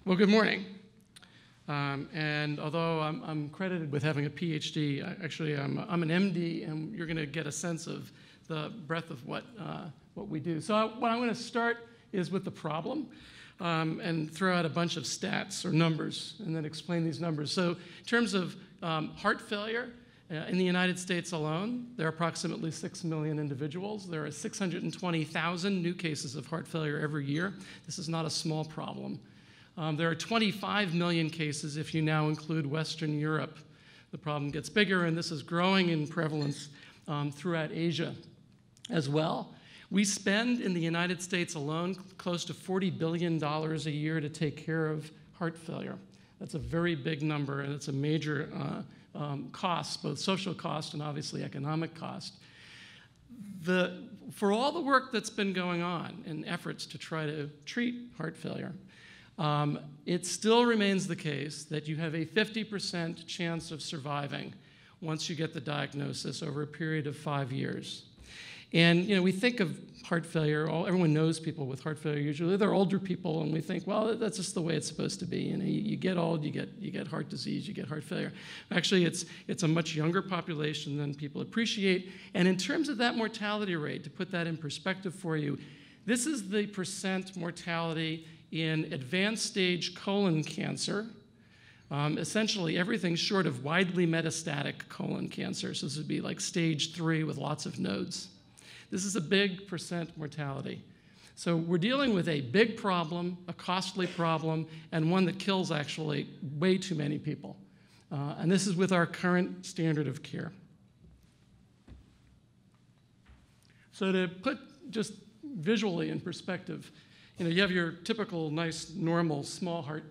Well, good morning. And although I'm credited with having a PhD, actually I'm an MD, and you're going to get a sense of the breadth of what we do. So what I'm going to start is with the problem and throw out a bunch of stats or numbers and then explain these numbers. So in terms of heart failure, in the United States alone, there are approximately 6 million individuals. There are 620,000 new cases of heart failure every year. This is not a small problem. There are 25 million cases if you now include Western Europe. The problem gets bigger, and this is growing in prevalence throughout Asia as well. We spend in the United States alone close to $40 billion a year to take care of heart failure. That's a very big number, and it's a major cost, both social cost and obviously economic cost. For all the work that's been going on in efforts to try to treat heart failure, it still remains the case that you have a 50% chance of surviving once you get the diagnosis over a period of 5 years. And we think of heart failure, everyone knows people with heart failure usually. They're older people, and we think, well, that's just the way it's supposed to be. You get old, you get heart disease, you get heart failure. Actually, it's a much younger population than people appreciate. And in terms of that mortality rate, to put that in perspective for you, this is the percent mortality in advanced stage colon cancer, essentially everything short of widely metastatic colon cancer. So this would be like stage 3 with lots of nodes. This is a big percent mortality. So we're dealing with a big problem, a costly problem, and one that kills actually way too many people. And this is with our current standard of care. So to put just visually in perspective, you have your typical nice, normal, small heart.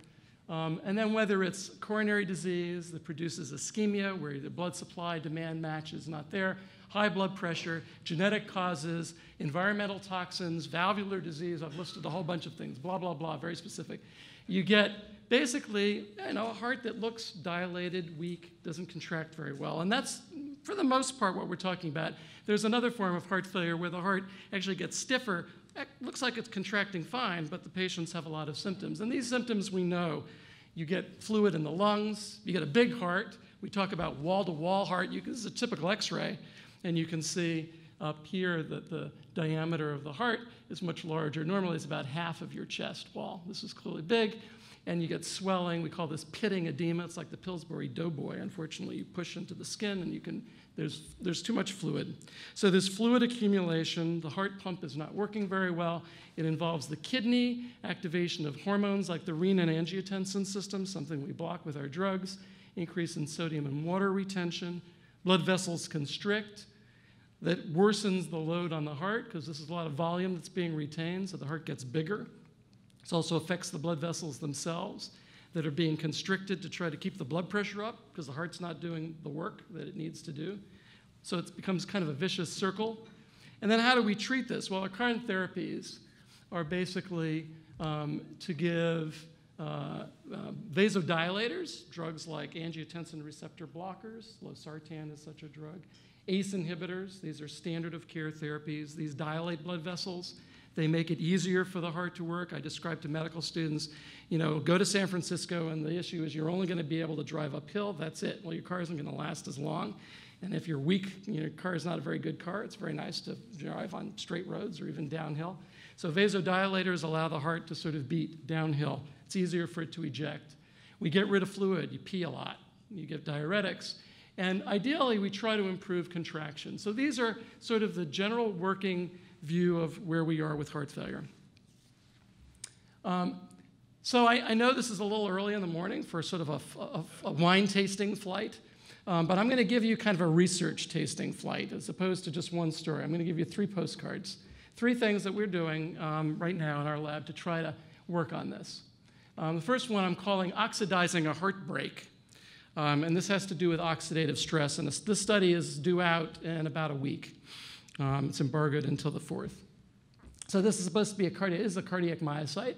And then whether it's coronary disease that produces ischemia, where the blood supply demand match is not there, high blood pressure, genetic causes, environmental toxins, valvular disease, I've listed a whole bunch of things, blah, blah, blah, very specific. You get basically a heart that looks dilated, weak, doesn't contract very well. And that's, for the most part, what we're talking about. There's another form of heart failure where the heart actually gets stiffer. It looks like it's contracting fine, but the patients have a lot of symptoms. And these symptoms we know. You get fluid in the lungs, you get a big heart. We talk about wall-to-wall heart. This is a typical X-ray, and you can see up here that the diameter of the heart is much larger. Normally, it's about half of your chest wall. This is clearly big, and you get swelling. We call this pitting edema. It's like the Pillsbury Doughboy. Unfortunately, you push into the skin, and there's too much fluid. So there's fluid accumulation. The heart pump is not working very well. It involves the kidney, activation of hormones like the renin-angiotensin system, something we block with our drugs, increase in sodium and water retention. Blood vessels constrict. That worsens the load on the heart because this is a lot of volume that's being retained, so the heart gets bigger. It also affects the blood vessels themselves that are being constricted to try to keep the blood pressure up because the heart's not doing the work that it needs to do. So it becomes kind of a vicious circle. And then how do we treat this? Well, our current therapies are basically to give vasodilators, drugs like angiotensin receptor blockers. Losartan is such a drug. ACE inhibitors, these are standard of care therapies. These dilate blood vessels. They make it easier for the heart to work. I describe to medical students, go to San Francisco, and the issue is you're only going to be able to drive uphill. That's it. Well, your car isn't going to last as long. And if you're weak, your car is not a very good car. It's very nice to drive on straight roads or even downhill. So vasodilators allow the heart to sort of beat downhill. It's easier for it to eject. We get rid of fluid. You pee a lot. You get diuretics. And ideally, we try to improve contraction. So these are sort of the general working view of where we are with heart failure. So I know this is a little early in the morning for sort of a wine tasting flight, but I'm going to give you kind of a research tasting flight as opposed to just one story. I'm going to give you 3 postcards, 3 things that we're doing right now in our lab to try to work on this. The first one I'm calling oxidizing a heartbreak. And this has to do with oxidative stress. And this study is due out in about a week. It's embargoed until the 4th. So this is supposed to be a cardiac myocyte.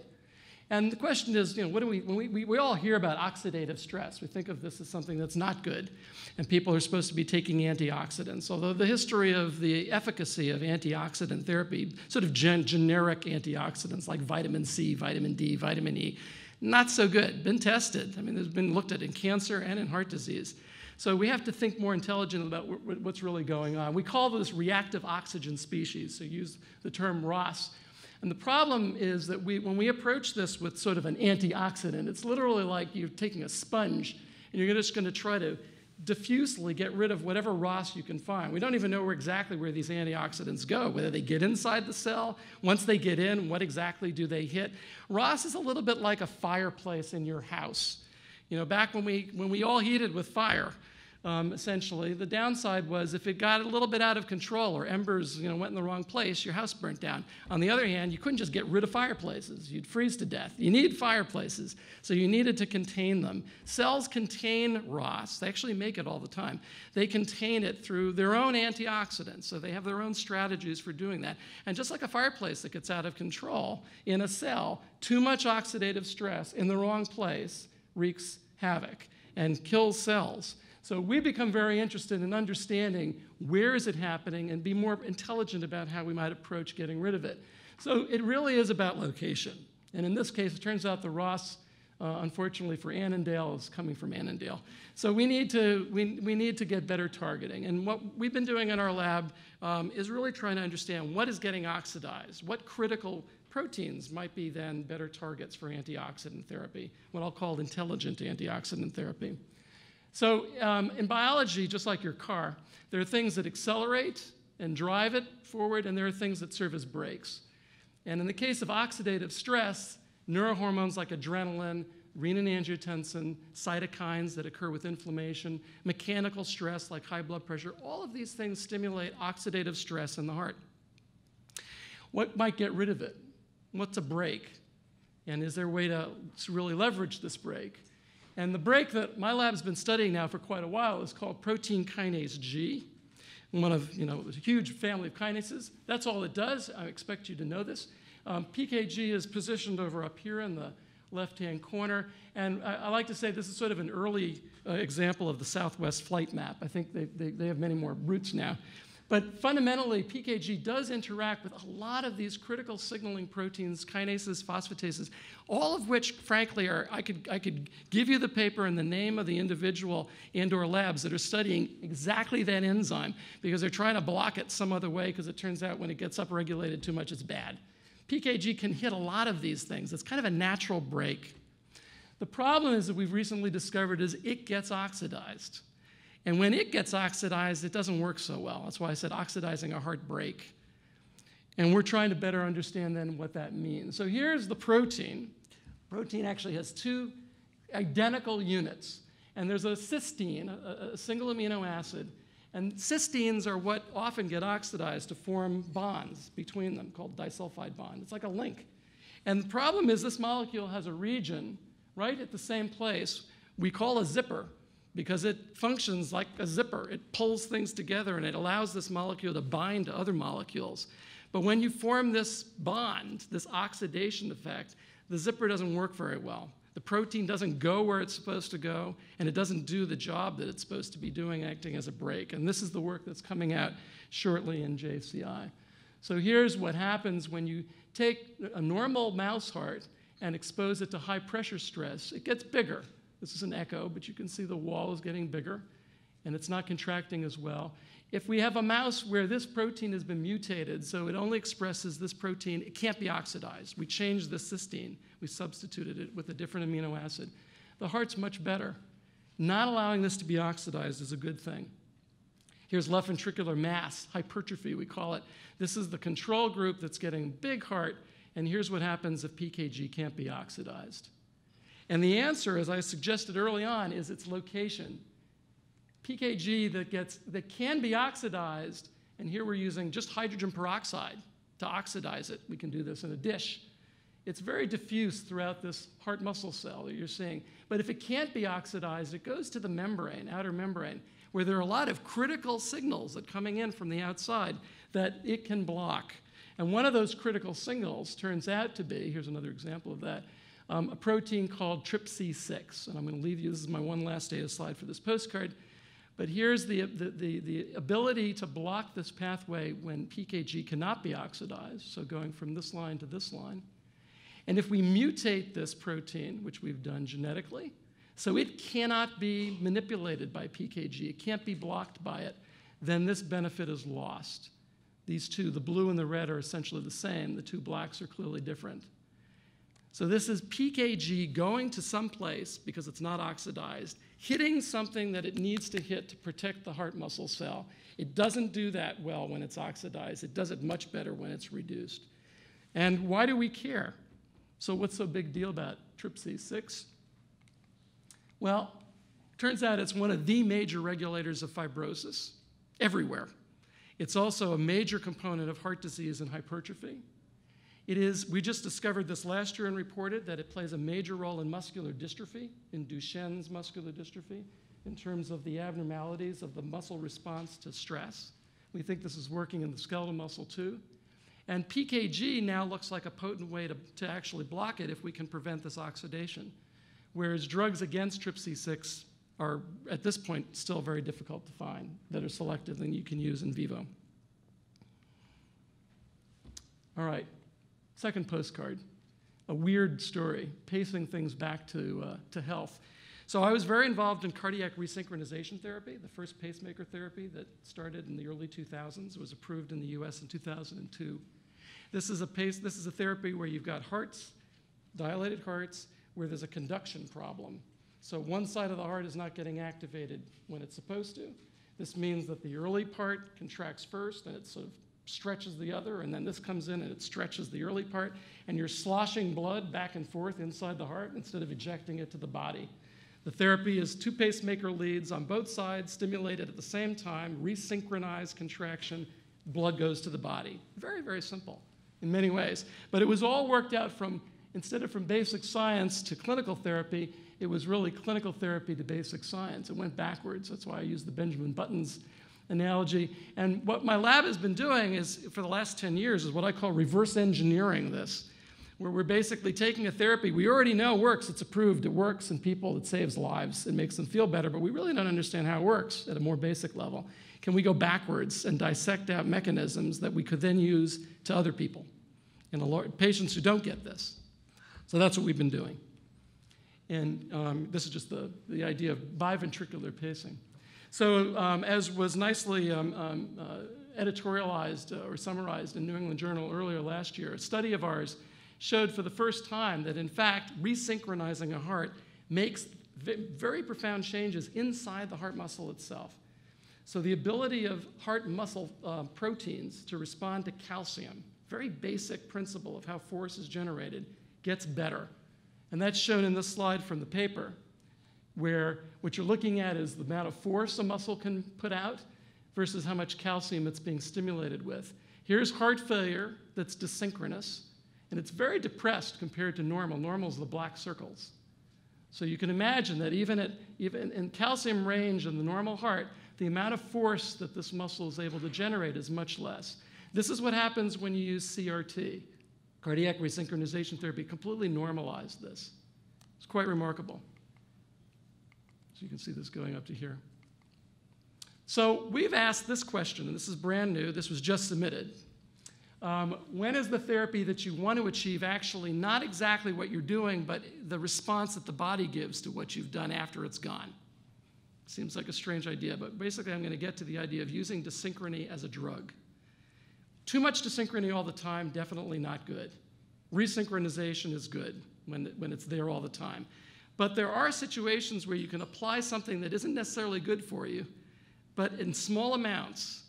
And the question is, what do we all hear about oxidative stress. We think of this as something that's not good. And people are supposed to be taking antioxidants. Although the history of the efficacy of antioxidant therapy, sort of generic antioxidants like vitamin C, vitamin D, vitamin E, Not so good, been tested. I mean, there's been looked at in cancer and in heart disease. So we have to think more intelligently about what's really going on. We call this reactive oxygen species, so use the term ROS. And the problem is that when we approach this with sort of an antioxidant, it's literally like you're taking a sponge and you're just going to try to diffusely get rid of whatever ROS you can find. We don't even know exactly where these antioxidants go, whether they get inside the cell. Once they get in, what exactly do they hit? ROS is a little bit like a fireplace in your house. You know, back when we all heated with fire, essentially, the downside was if it got a little bit out of control or embers went in the wrong place, your house burnt down. On the other hand, you couldn't just get rid of fireplaces. You'd freeze to death. You need fireplaces, so you needed to contain them. Cells contain ROS. They actually make it all the time. They contain it through their own antioxidants, so they have their own strategies for doing that. And just like a fireplace that gets out of control in a cell, too much oxidative stress in the wrong place wreaks havoc and kills cells. So we become very interested in understanding where is it happening and be more intelligent about how we might approach getting rid of it. So it really is about location. And in this case, it turns out the ROS, unfortunately for Annandale, is coming from Annandale. So we need to get better targeting. And what we've been doing in our lab is really trying to understand what is getting oxidized, what critical proteins might be then better targets for antioxidant therapy, what I'll call intelligent antioxidant therapy. So in biology, just like your car, there are things that accelerate and drive it forward, and there are things that serve as brakes. And in the case of oxidative stress, neurohormones like adrenaline, renin-angiotensin, cytokines that occur with inflammation, mechanical stress like high blood pressure, all of these things stimulate oxidative stress in the heart. What might get rid of it? What's a brake? And is there a way to really leverage this brake? And the brake that my lab's been studying now for quite a while is called protein kinase G, one of a huge family of kinases. That's all it does. I expect you to know this. PKG is positioned over up here in the left-hand corner. And I like to say this is sort of an early example of the Southwest flight map. I think they have many more routes now. But fundamentally, PKG does interact with a lot of these critical signaling proteins, kinases, phosphatases, all of which, frankly, I could give you the paper and the name of the individual and/or labs that are studying exactly that enzyme because they're trying to block it some other way because it turns out when it gets upregulated too much, it's bad. PKG can hit a lot of these things. It's kind of a natural brake. The problem is that we've recently discovered is it gets oxidized. And when it gets oxidized, it doesn't work so well. That's why I said oxidizing a heart brake. And we're trying to better understand then what that means. So here's the protein. Protein actually has two identical units. And there's a cysteine, a single amino acid. And cysteines are what often get oxidized to form bonds between them called disulfide bond. It's like a link. And the problem is this molecule has a region right at the same place we call a zipper, because it functions like a zipper. It pulls things together and it allows this molecule to bind to other molecules. But when you form this bond, this oxidation effect, the zipper doesn't work very well. The protein doesn't go where it's supposed to go, and it doesn't do the job that it's supposed to be doing, acting as a brake. And this is the work that's coming out shortly in JCI. So here's what happens when you take a normal mouse heart and expose it to high pressure stress. It gets bigger. This is an echo, but you can see the wall is getting bigger, and it's not contracting as well. If we have a mouse where this protein has been mutated, so it only expresses this protein, it can't be oxidized. We changed the cysteine. We substituted it with a different amino acid. The heart's much better. Not allowing this to be oxidized is a good thing. Here's left ventricular mass, hypertrophy, we call it. This is the control group that's getting big heart, and here's what happens if PKG can't be oxidized. And the answer, as I suggested early on, is its location. PKG that can be oxidized, and here we're using just hydrogen peroxide to oxidize it. We can do this in a dish. It's very diffuse throughout this heart muscle cell that you're seeing. But if it can't be oxidized, it goes to the membrane, outer membrane, where there are a lot of critical signals that are coming in from the outside that it can block. And one of those critical signals turns out to be, here's another example of that, a protein called TRPC6. And I'm going to leave you, this is my one last data slide for this postcard. But here's the ability to block this pathway when PKG cannot be oxidized, so going from this line to this line. And if we mutate this protein, which we've done genetically, so it cannot be manipulated by PKG, it can't be blocked by it, then this benefit is lost. These two, the blue and the red, are essentially the same. The two blacks are clearly different. So this is PKG going to some place, because it's not oxidized, hitting something that it needs to hit to protect the heart muscle cell. It doesn't do that well when it's oxidized. It does it much better when it's reduced. And why do we care? So what's so big deal about TRPC6? Well, turns out it's one of the major regulators of fibrosis everywhere. It's also a major component of heart disease and hypertrophy. We just discovered this last year and reported that it plays a major role in muscular dystrophy, in Duchenne's muscular dystrophy, in terms of the abnormalities of the muscle response to stress. We think this is working in the skeletal muscle too. And PKG now looks like a potent way to actually block it if we can prevent this oxidation, whereas drugs against TRPC6 are, at this point, still very difficult to find that are selective and you can use in vivo. All right, second postcard, a weird story, pacing things back to health. So I was very involved in cardiac resynchronization therapy, the first pacemaker therapy that started in the early 2000s, was approved in the US in 2002. This is a therapy where you've got hearts, dilated hearts, where there's a conduction problem. So one side of the heart is not getting activated when it's supposed to. This means that the early part contracts first, and it sort of stretches the other, and then this comes in and it stretches the early part, and you're sloshing blood back and forth inside the heart instead of ejecting it to the body. The therapy is 2 pacemaker leads on both sides, stimulated at the same time, resynchronized contraction, blood goes to the body. Very, very simple in many ways. But it was all worked out instead of from basic science to clinical therapy, it was really clinical therapy to basic science. It went backwards. That's why I use the Benjamin Buttons analogy. And what my lab has been doing is, for the last 10 years, is what I call reverse engineering this, where we're basically taking a therapy we already know works, it's approved, it works in people, it saves lives, it makes them feel better, but we really don't understand how it works at a more basic level. Can we go backwards and dissect out mechanisms that we could then use to other people, and patients who don't get this? So that's what we've been doing. And this is just the idea of biventricular pacing. So as was nicely editorialized or summarized in New England Journal earlier last year, a study of ours showed for the first time that, in fact, resynchronizing a heart makes very profound changes inside the heart muscle itself. So the ability of heart muscle proteins to respond to calcium, very basic principle of how force is generated, gets better. And that's shown in this slide from the paper, where what you're looking at is the amount of force a muscle can put out versus how much calcium it's being stimulated with. Here's heart failure that's desynchronous, and it's very depressed compared to normal. Normal is the black circles. So you can imagine that even in calcium range in the normal heart, the amount of force that this muscle is able to generate is much less. This is what happens when you use CRT. Cardiac resynchronization therapy completely normalized this. It's quite remarkable. So you can see this going up to here. So we've asked this question, and this is brand new. This was just submitted. When is the therapy that you want to achieve actually not exactly what you're doing, but the response that the body gives to what you've done after it's gone? Seems like a strange idea, but basically I'm going to get to the idea of using desynchrony as a drug. Too much desynchrony all the time, definitely not good. Resynchronization is good when it's there all the time. But there are situations where you can apply something that isn't necessarily good for you, but in small amounts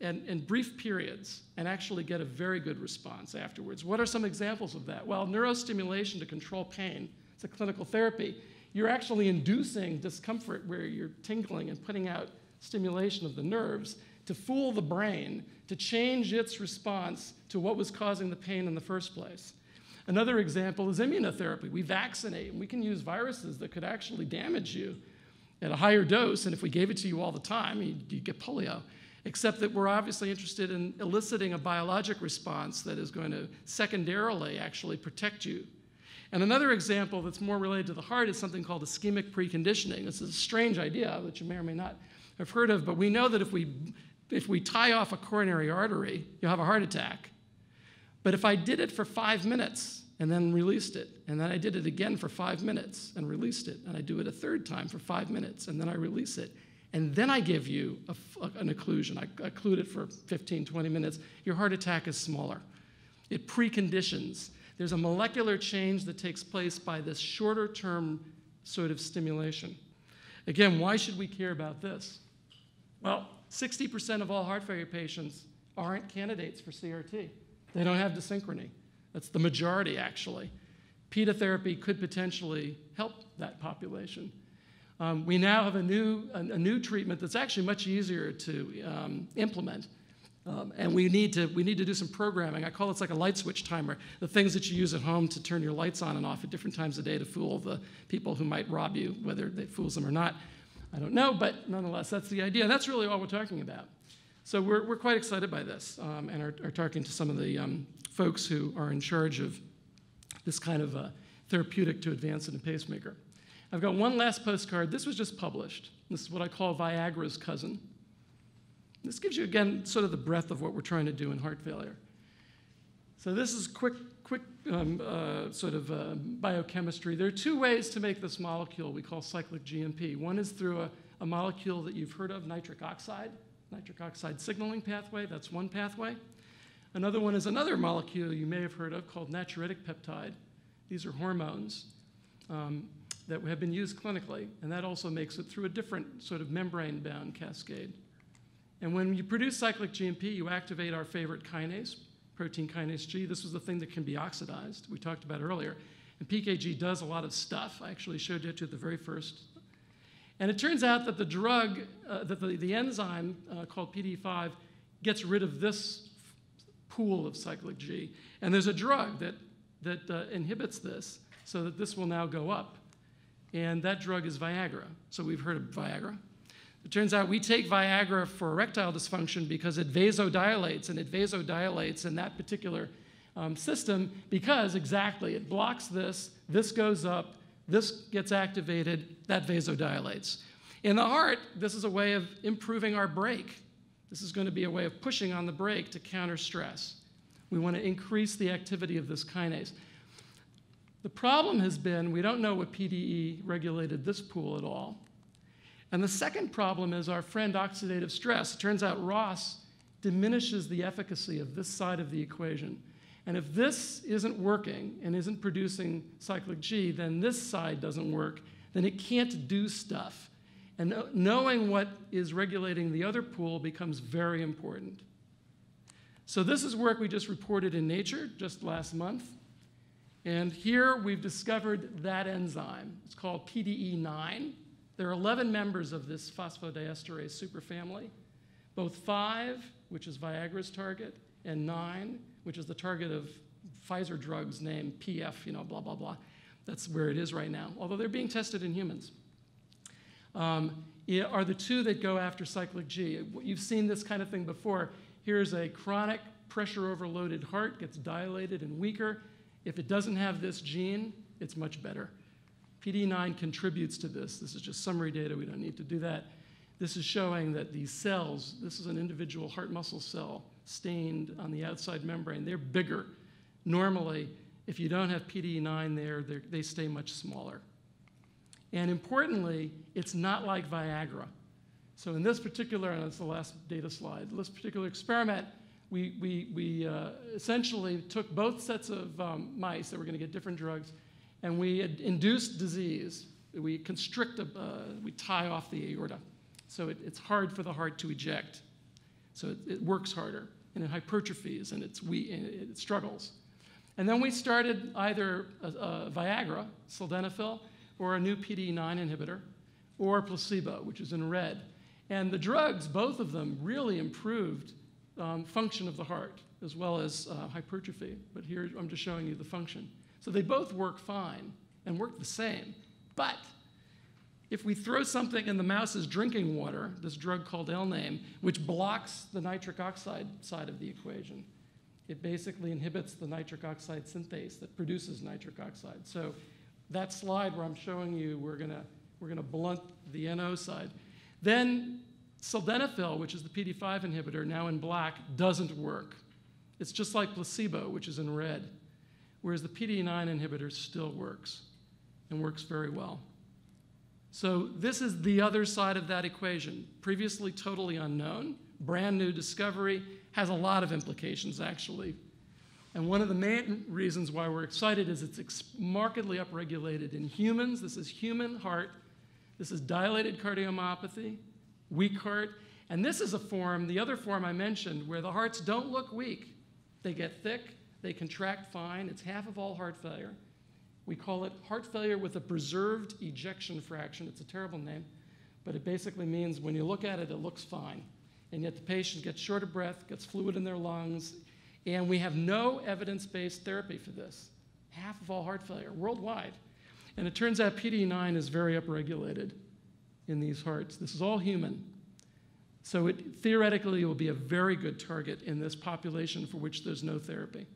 and in brief periods, and actually get a very good response afterwards. What are some examples of that? Well, neurostimulation to control pain. It's a clinical therapy. You're actually inducing discomfort where you're tingling and putting out stimulation of the nerves to fool the brain, to change its response to what was causing the pain in the first place. Another example is immunotherapy. We vaccinate, and we can use viruses that could actually damage you at a higher dose, and if we gave it to you all the time, you'd get polio. Except that we're obviously interested in eliciting a biologic response that is going to secondarily actually protect you. And another example that's more related to the heart is something called ischemic preconditioning. This is a strange idea that you may or may not have heard of, but we know that if we tie off a coronary artery, you'll have a heart attack. But if I did it for 5 minutes and then released it. And then I did it again for 5 minutes and released it. And I do it a third time for 5 minutes, and then I release it. And then I give you an occlusion. I occlude it for 15, 20 minutes. Your heart attack is smaller. It preconditions. There's a molecular change that takes place by this shorter term sort of stimulation. Again, why should we care about this? Well, 60% of all heart failure patients aren't candidates for CRT. They don't have desynchrony. That's the majority, actually. PETA therapy could potentially help that population. We now have a new treatment that's actually much easier to implement. And we need to do some programming. I call it like a light switch timer, the things that you use at home to turn your lights on and off at different times of day to fool the people who might rob you, whether it fools them or not. I don't know, but nonetheless, that's the idea. And that's really all we're talking about. So we're quite excited by this and are talking to some of the folks who are in charge of this kind of therapeutic to advance in a pacemaker. I've got one last postcard. This was just published. This is what I call Viagra's cousin. This gives you, again, sort of the breadth of what we're trying to do in heart failure. So this is quick sort of biochemistry. There are two ways to make this molecule we call cyclic GMP. One is through a molecule that you've heard of, nitric oxide signaling pathway. That's one pathway. Another one is another molecule you may have heard of called natriuretic peptide. These are hormones that have been used clinically, and that also makes it through a different sort of membrane-bound cascade. And when you produce cyclic GMP, you activate our favorite kinase, protein kinase G. This was the thing that can be oxidized, we talked about earlier. And PKG does a lot of stuff. I actually showed you to the very first. And it turns out that the drug, that the enzyme called PDE5 gets rid of this pool of cyclic G. And there's a drug that inhibits this so that this will now go up. And that drug is Viagra. So we've heard of Viagra. It turns out we take Viagra for erectile dysfunction because it vasodilates, and it vasodilates in that particular system because exactly it blocks this goes up, this gets activated, that vasodilates. In the heart, this is a way of improving our brake. This is going to be a way of pushing on the brake to counter stress. We want to increase the activity of this kinase. The problem has been we don't know what PDE regulated this pool at all. And the second problem is our friend oxidative stress. It turns out ROS diminishes the efficacy of this side of the equation. And if this isn't working and isn't producing cyclic G, then this side doesn't work, then it can't do stuff. And knowing what is regulating the other pool becomes very important. So this is work we just reported in Nature just last month. And here we've discovered that enzyme. It's called PDE9. There are 11 members of this phosphodiesterase superfamily, both 5, which is Viagra's target, and 9, which is the target of Pfizer drugs named PF, blah, blah, blah. That's where it is right now, although they're being tested in humans. Are the two that go after cyclic G. You've seen this kind of thing before. Here's a chronic pressure-overloaded heart, gets dilated and weaker. If it doesn't have this gene, it's much better. PDE9 contributes to this. This is just summary data. We don't need to do that. This is showing that these cells, this is an individual heart muscle cell stained on the outside membrane. They're bigger. Normally, if you don't have PDE9 there, they stay much smaller. And importantly, it's not like Viagra. So in this particular, and that's the last data slide, this particular experiment, we essentially took both sets of mice that were going to get different drugs, and we induced disease. We constrict, we tie off the aorta. So it's hard for the heart to eject. So it works harder, and it hypertrophies, and it struggles. And then we started either Viagra, sildenafil, or a new PDE9 inhibitor, or placebo, which is in red. And the drugs, both of them, really improved function of the heart, as well as hypertrophy. But here I'm just showing you the function. So they both work fine and work the same. But if we throw something in the mouse's drinking water, this drug called L-name, which blocks the nitric oxide side of the equation, it basically inhibits the nitric oxide synthase that produces nitric oxide. So that slide where I'm showing you, we're gonna blunt the NO side. Then sildenafil, which is the PDE5 inhibitor, now in black, doesn't work. It's just like placebo, which is in red. whereas the PDE9 inhibitor still works and works very well. So this is the other side of that equation. Previously totally unknown, brand new discovery, has a lot of implications actually. And one of the main reasons why we're excited is it's markedly upregulated in humans. This is human heart. This is dilated cardiomyopathy, weak heart. And this is a form, the other form I mentioned, where the hearts don't look weak. They get thick, they contract fine. It's half of all heart failure. We call it heart failure with a preserved ejection fraction. It's a terrible name, but it basically means when you look at it, it looks fine. And yet the patient gets short of breath, gets fluid in their lungs, and we have no evidence-based therapy for this. Half of all heart failure worldwide. And it turns out PDE9 is very upregulated in these hearts. This is all human. So it theoretically will be a very good target in this population for which there's no therapy.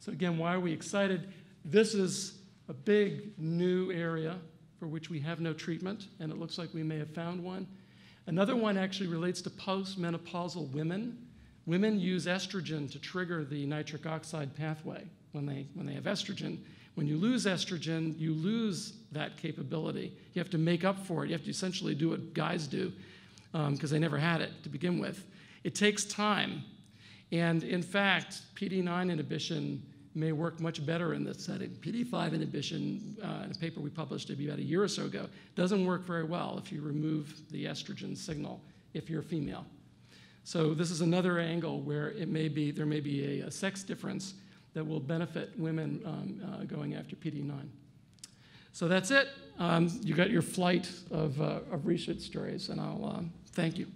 So again, why are we excited? This is a big new area for which we have no treatment, and it looks like we may have found one. Another one actually relates to postmenopausal women. Women use estrogen to trigger the nitric oxide pathway when they have estrogen. When you lose estrogen, you lose that capability. You have to make up for it. You have to essentially do what guys do because they never had it to begin with. It takes time. And in fact, PDE9 inhibition may work much better in this setting. PDE5 inhibition, in a paper we published maybe about a year or so ago, doesn't work very well if you remove the estrogen signal if you're female. So this is another angle where there may be a sex difference that will benefit women going after PDE9. So that's it. You got your flight of research stories, and I'll thank you.